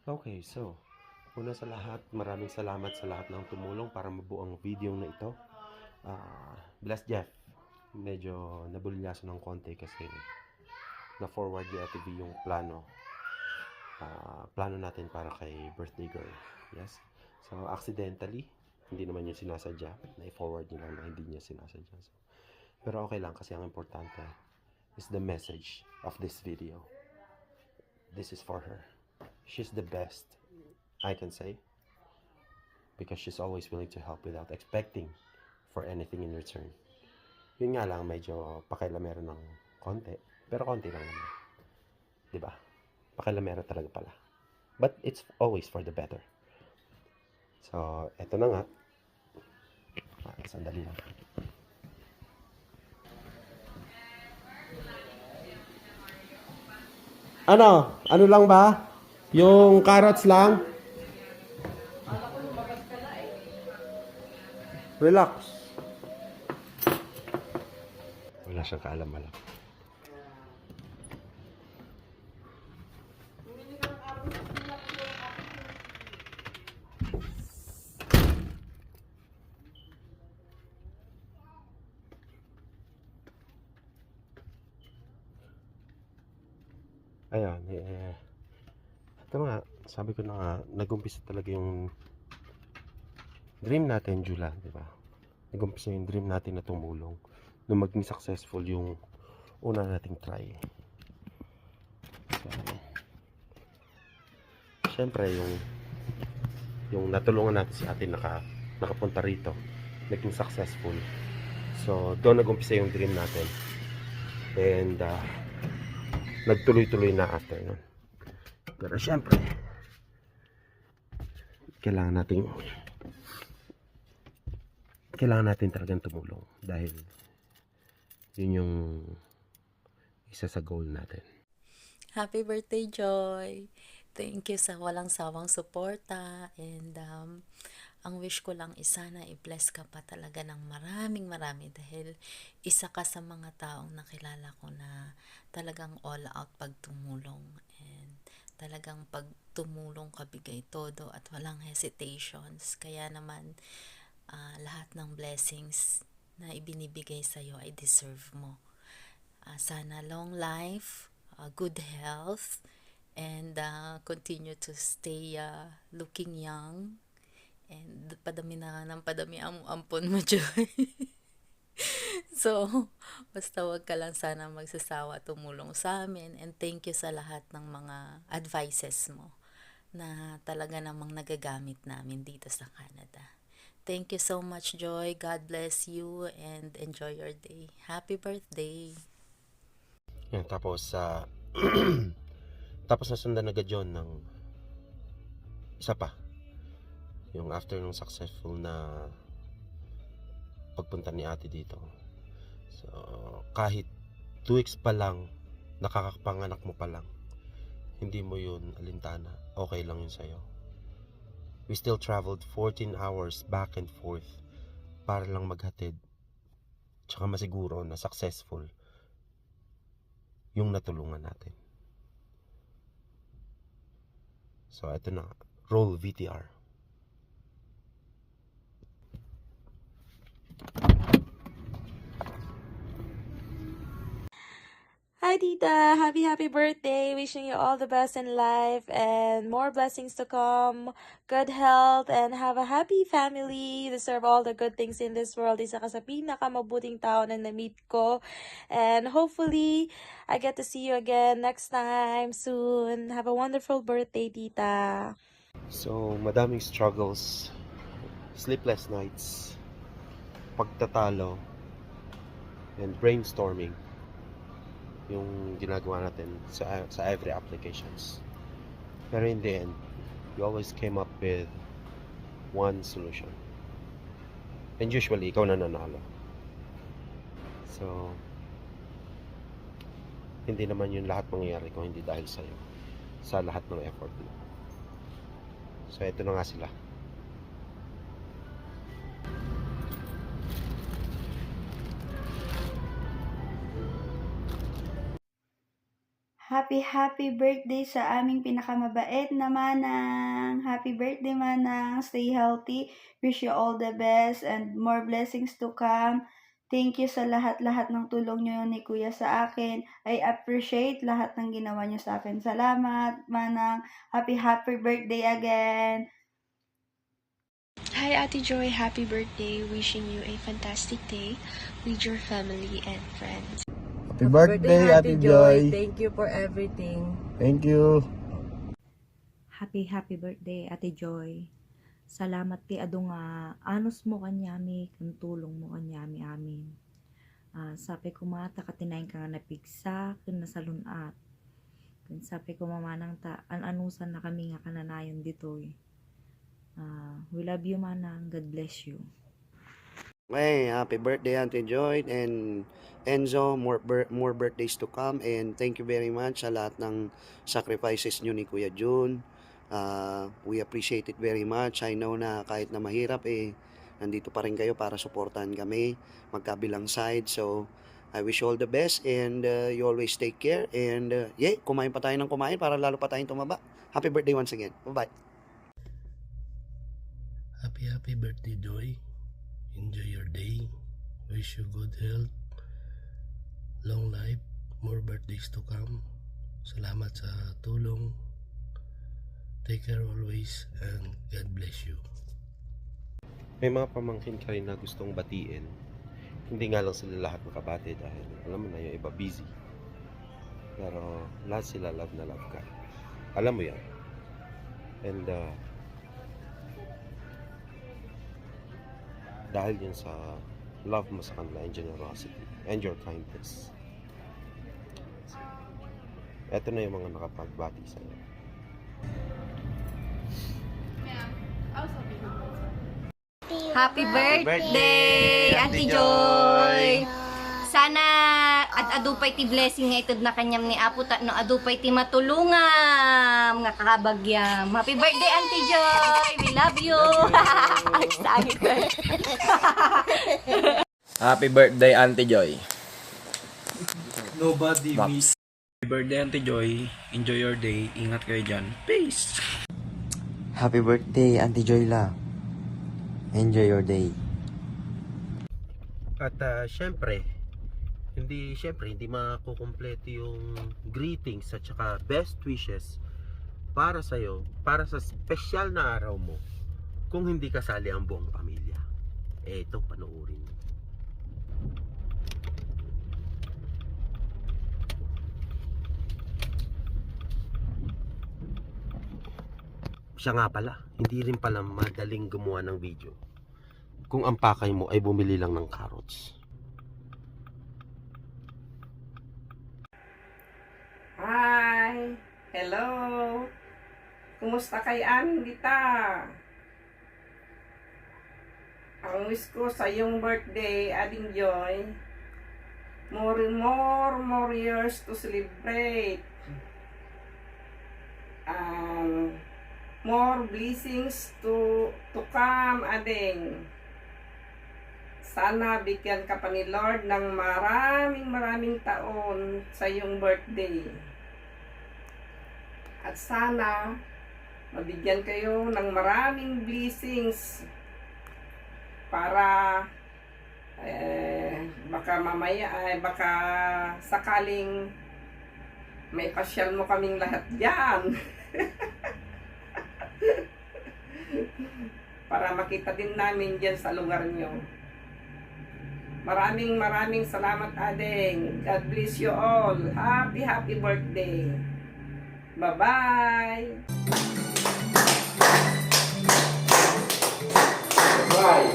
Okay, so una sa lahat, maraming salamat sa lahat ng tumulong para mabuo ang video na ito. Bless Jeff. Medyo nabulyaso ng konti kasi na-forward ni Ate V yung plano natin para kay birthday girl. Yes. So, accidentally, hindi naman yung sinasadya. Na-forward niya lang na hindi niya sinasadya. So, pero okay lang kasi ang importante is the message of this video. This is for her. She's the best, I can say, because she's always willing to help without expecting for anything in return. Yun nga lang, medyo pakialamero ng konti. Pero konti lang naman. Diba? Pakialamero talaga pala. But it's always for the better. So, eto na nga. Sandali lang. Ano? Ano lang ba? Yung carrots lang? Relax. Wala siyang kaalam-alam. Ayun, ito nga, sabi ko na nga, nag-umpisa talaga yung dream natin, Jula, di ba? Nag-umpisa yung dream natin na tumulong nung maging successful yung una nating try. So, syempre, yung natulungan natin si ate nakapunta rito, naging successful. So, doon nag-umpisa yung dream natin. And, nagtuloy-tuloy na after nun. Pero syempre, kailangan natin talagang tumulong dahil yun yung isa sa goal natin. Happy birthday, Joy! Thank you sa walang sawang suporta and ang wish ko lang is sana i-bless ka pa talaga ng marami dahil isa ka sa mga taong nakilala ko na talagang all out pagtumulong and talagang pagtumulong ka bigay todo at walang hesitations. Kaya naman lahat ng blessings na ibinibigay sa'yo ay deserve mo. Sana long life, good health, and continue to stay looking young. And padami na ng padami ang ampon mo, Joy. So, basta wag ka lang sana magsasawa tumulong sa amin. And thank you sa lahat ng mga advices mo na talaga namang nagagamit namin dito sa Canada. Thank you so much, Joy. God bless you and enjoy your day. Happy birthday! Yan, tapos tapos nasundan agad yun ng isa pa, yung after nung successful na pagpunta ni ate dito. So, kahit 2 weeks pa lang, nakakapanganak mo pa lang, hindi mo yun alintana, okay lang yun sa'yo. We still traveled 14 hours back and forth para lang maghatid tsaka masiguro na successful yung natulungan natin. So, ito na, roll VTR. Hi, Tita. Happy birthday. Wishing you all the best in life and more blessings to come. Good health and have a happy family. You deserve all the good things in this world. Isa ka sa pinakamabuting tao na na-meet ko. And hopefully, I get to see you again next time soon. Have a wonderful birthday, Tita. So, madaming struggles, sleepless nights, pagtatalo, and brainstorming yung ginagawa natin sa every applications. Pero in the end, we always came up with one solution. And usually, ikaw na nanalo. So, hindi naman yun lahat mangyayari kung hindi dahil sa'yo. Sa lahat ng effort mo. So, ito na nga sila. happy birthday sa aming pinakamabait na manang. Happy birthday, manang. Stay healthy. Wish you all the best and more blessings to come. Thank you sa lahat-lahat ng tulong nyo ni Kuya sa akin. I appreciate lahat ng ginawa nyo sa akin. Salamat, manang. Happy birthday again. Hi Ate Joy, happy birthday. Wishing you a fantastic day with your family and friends. Happy birthday, Ate Joy. Thank you for everything. Thank you. Happy birthday, Ate Joy. Salamat ti adu nga anos mo kanyami, kan tulong mo kanyami amin. Sabi ko mata katinayin ka nga napigsa, kan nasalunat. Kan sabi ko mamanang ta, anusan na kami nga kananayon dito eh. We love you, manang. God bless you. Hey, happy birthday, Auntie Joy and Enzo. More birthdays to come, and thank you very much sa lahat ng sacrifices nyo ni Kuya Jun. We appreciate it very much. I know na kahit na mahirap nandito pa rin kayo para suportahan kami magkabilang side. So I wish you all the best, and you always take care, and kumain pa tayo ng kumain para lalo pa tayong tumaba. Happy birthday once again. Bye-bye. Happy birthday, Joy. Enjoy your day. Wish you good health, long life, more birthdays to come. Salamat sa tulong. Take care always, and God bless you. May mga pamangkin ka rin na gustong batiin. Hindi nga lang sila lahat makabati dahil alam mo na yung iba busy. Pero lahat sila love na love ka. Alam mo yan. And dahil yun sa love mo sa kanila and generosity and your kindness. Eto na yung mga nakapagbati sa iyo. Happy birthday, Auntie Joy! Sana at adupay ti blessing nga itod na kanyam ni Apo no adupay ti matulungam nga kakabagyam. Happy birthday, Auntie Joy! We love you! Excited. Happy birthday, Auntie Joy. Nobody Pops. Happy birthday, Auntie Joy. Enjoy your day. Ingat kayo dyan. Peace! Happy birthday, Auntie Joy la. Enjoy your day. At syempre hindi makukumpleto yung greetings at saka best wishes para sa'yo, para sa special na araw mo kung hindi kasali ang buong pamilya. Ito, panoorin mo. Siya nga pala, hindi rin pala madaling gumawa ng video kung ang pakay mo ay bumili lang ng carrots. Hi! Hello! Kumusta kay amin dita? Ang wish ko sa iyong birthday, Ading Joy, more years to celebrate. More blessings to come, Ading. Sana bigyan ka pa ni Lord ng maraming taon sa iyong birthday. At sana mabigyan kayo ng maraming blessings para baka mamaya baka sakaling may pasyal mo kaming lahat diyan. Para makita din namin diyan sa lugar nyo. Maraming salamat, Ading. God bless you all. Happy birthday. Bye-bye. Bye.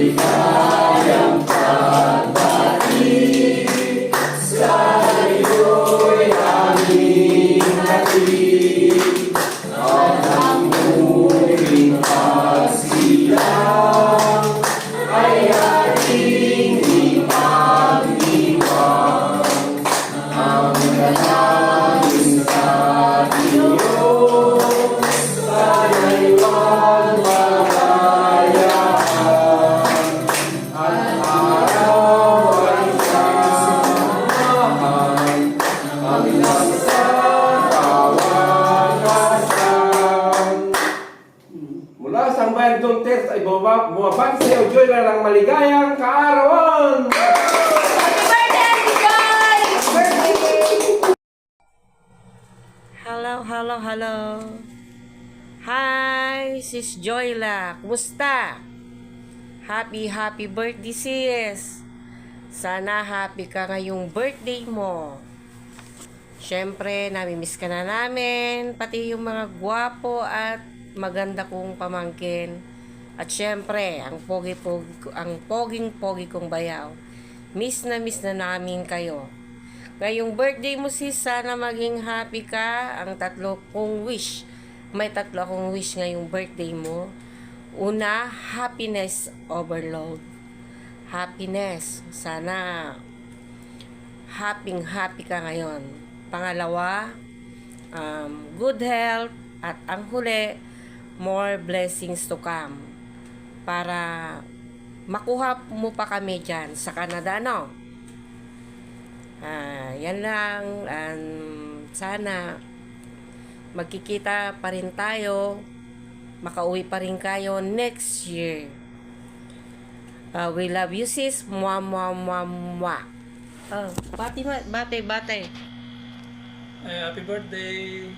Maligayang pagbati sa iyo'y aming hatid. Ang muling pagsilang ay ating ipag-iwan. Ang nalangin sa Diyos, kaya'y pagmamahayaan. At araw ay bumabati sa iyo, Joy, na ng maligayang kaarawan! Hello. Hi, Sis Joyla. Kumusta? Happy birthday, sis. Sana happy ka ngayong birthday mo. Siyempre, namimiss ka na namin, pati yung mga gwapo at maganda kong pamangkin. At siyempre, ang poging-pogi kong bayaw. Miss na namin kayo. Ngayong birthday mo, sis, sana maging happy ka. Ang tatlo kong wish. May tatlo akong wish ngayong birthday mo. Una, happiness overload. Happiness. Sana happy ka ngayon. Pangalawa, good health. At ang huli, more blessings to come. Para makuha mo pa kami dyan sa Canada, no? Yan lang. Sana magkikita pa rin tayo. Makauwi pa rin kayo next year. We love you, sis. Mwah, mwah, mwah, mwah. Bate. Happy birthday!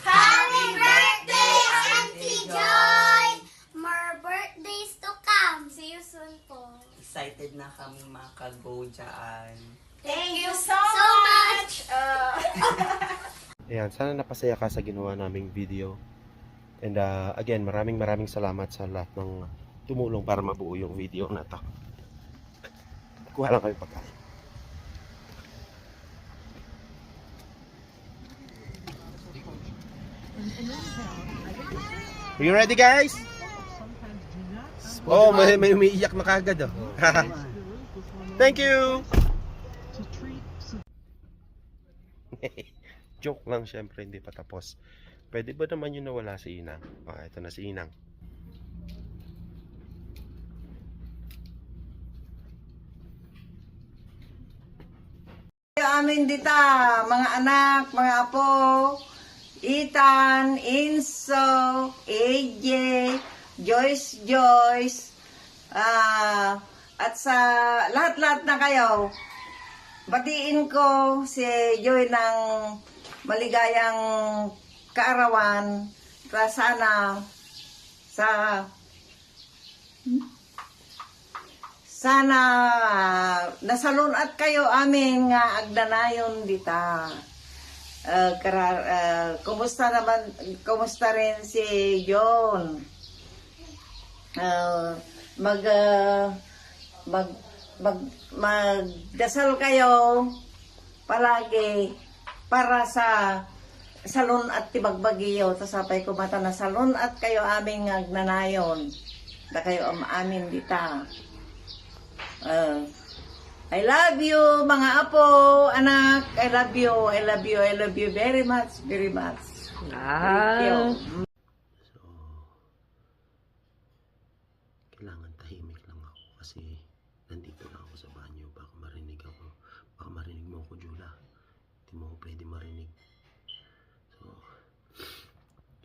Happy birthday, Auntie Joy! More birthdays to come. See you soon po. Excited na kami makago dyan. Thank you so much! Ayan, sana napasaya ka sa ginawa naming video. And again, maraming salamat sa lahat ng tumulong para mabuo yung video na to. Kuha lang kayo pagkain. Are you ready, guys? Oh, may umiiyak na kagad, oh. Thank you! Joke lang, syempre, hindi pa tapos. Pwede ba naman yun nawala si Inang? Ito na si Inang. Amin dita, mga anak, mga apo, Ethan, Inso, AJ, Joyce, at sa lahat-lahat na kayo, batiin ko si Joy ng maligayang kaarawan. Sana nasalunat kayo amin nga agdanayon dita. Kumusta rin si John? Magdasal kayo palagi para sa salon at tibagbagyo. Tasapay ko mata na salon at kayo aming agnanayon. Da kayo amin dita. I love you, mga apo, anak. I love you very much. Thank you. So, kailangan tahimik lang ako kasi nandito lang ako sa banyo. Baka marinig mo ako, Jula. Hindi mo ako pwede marinig. So,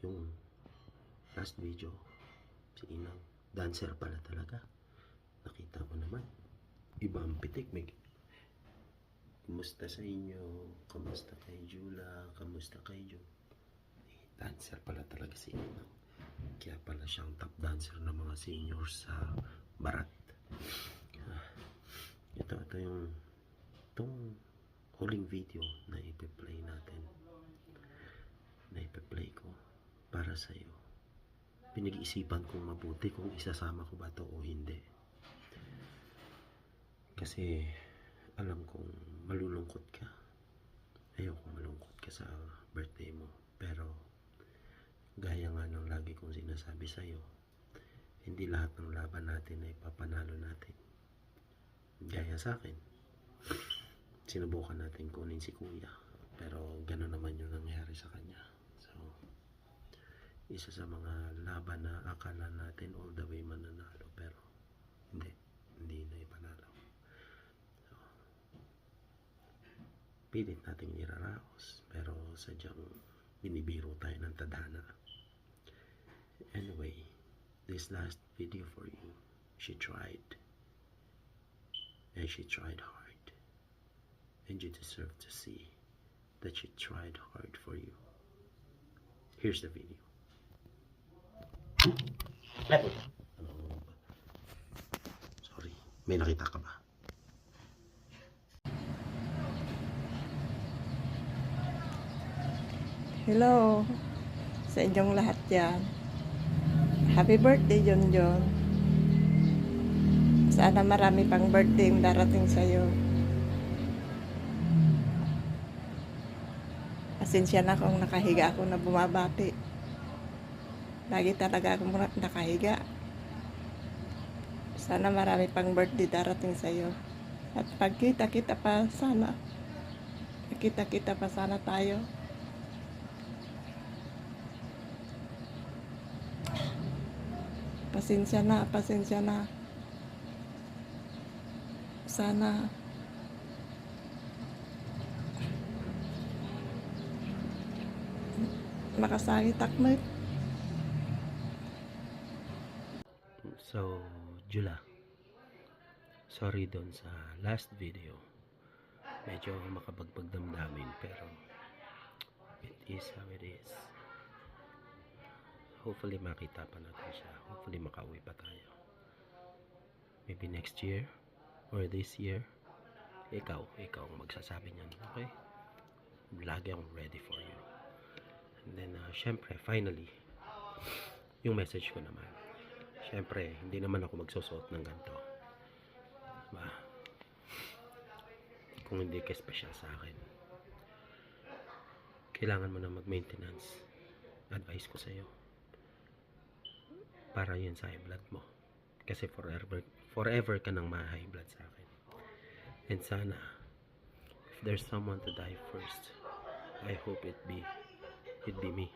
yung last video, si Inang, dancer pala talaga. Nakita ko naman. Iba ang pitik. Kumusta sa inyo? Kamusta kay Jula? Kamusta kay Jo? Dancer pala talaga si Inang. Kaya pala siyang top dancer ng mga seniors sa Barat. Ito yung itong huling video na ipi-play natin. Na ipi-play ko para sa iyo. Pinag-iisipan kong mabuti kung isasama ko ba to o hindi. Kasi alam kong malulungkot ka. Ayoko malungkot ka sa birthday mo. Pero gaya nga ng lagi kong sinasabi sa'yo, hindi lahat ng laban natin ay papanalo natin. Gaya sa akin, sinubukan natin kunin si Kuya. Pero gano'n naman yung nangyari sa kanya. So, isa sa mga laban na akala natin all the way mananalo. Pero hindi na ipanalo. Pilit nating iraraos, pero sadyang binibiro tayo ng tadhana. Anyway, this last video for you. She tried. And she tried hard. And you deserve to see that she tried hard for you. Here's the video. Sorry, may nakita ka ba? Hello sa inyong lahat dyan. Happy birthday, John John. Sana marami pang birthday yung darating sa'yo. Pasensya na kung nakahiga ako na bumabati. Lagi talaga ako nakahiga. Sana marami pang birthday darating sa'yo. At pagkita-kita pa sana. Kita-kita pa sana tayo. Pasensya na, pasensya na. Sana makasangit akmet. So, Jula, sorry doon sa last video. Medyo makabagbag damdamin, pero it is how it is. Hopefully makita pa natin siya. Hopefully makauwi pa tayo. Maybe next year or this year. Ikaw ang magsasabi niyan, okay? Lagi akong ready for you. And then, syempre, finally, yung message ko naman. Syempre, hindi naman ako magsusuot ng ganito. Diba? Kung hindi ka special sa akin. Kailangan mo na mag-maintenance. Advice ko sa'yo. Para yun sa high blood mo. Kasi forever ka nang ma-high blood sa akin. And sana, if there's someone to die first, I hope it'd be me.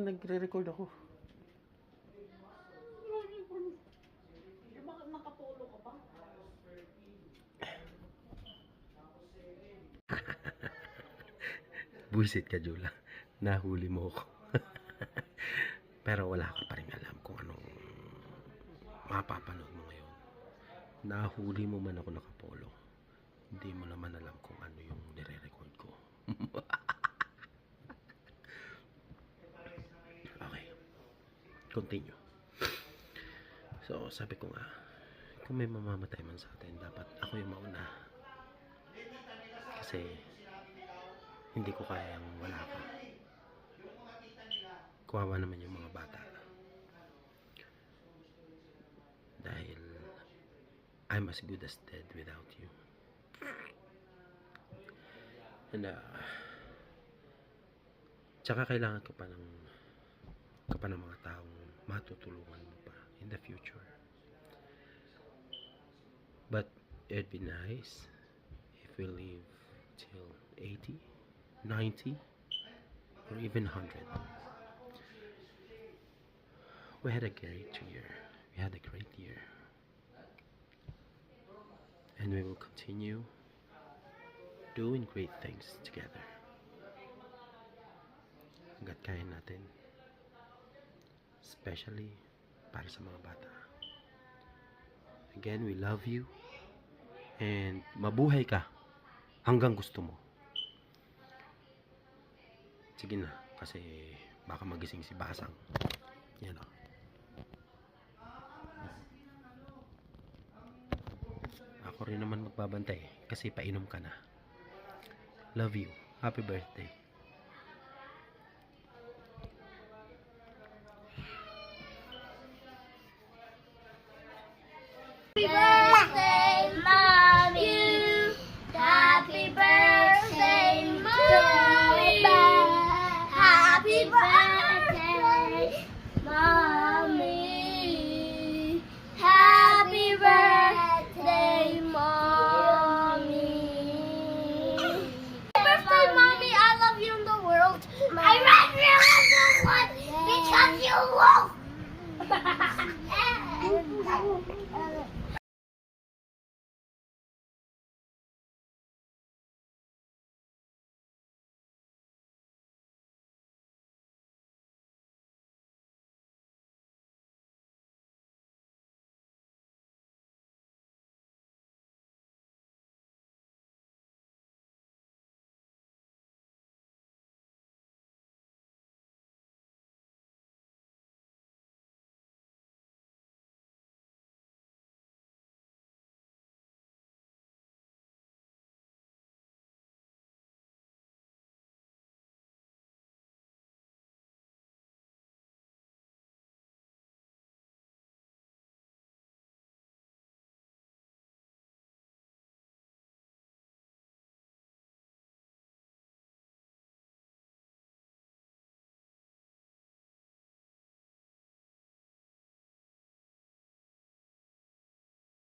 Nagre-record ako. Nakapolo ka ba? Buisit ka, Jula. Nahuli mo ako. Pero wala ka pa rin alam kung anong mapapanood mo ngayon. Nahuli mo man ako nakapolo. Hindi mo naman alam kung ano yung nire-record ko. Okay. Continue. So, sabi ko nga, kung may mamamatay man sa atin, dapat ako yung mauna. Kasi, hindi ko kayang wala ka. Kawawa naman yung mga bata. Dahil, I'm as good as dead without you. And, tsaka kailangan ka pa ng mga taong matutulungan mo pa in the future. But it'd be nice if we live till 80, 90, or even 100. We had a great year. We had a great year. And we will continue doing great things together. Hanggat kaya natin. Especially para sa mga bata. Again, we love you. And mabuhay ka hanggang gusto mo. Sige na, kasi baka magising si Basang. Yan o. Ako rin naman magbabantay kasi painom ka na. Love you. Happy birthday. Happy birthday!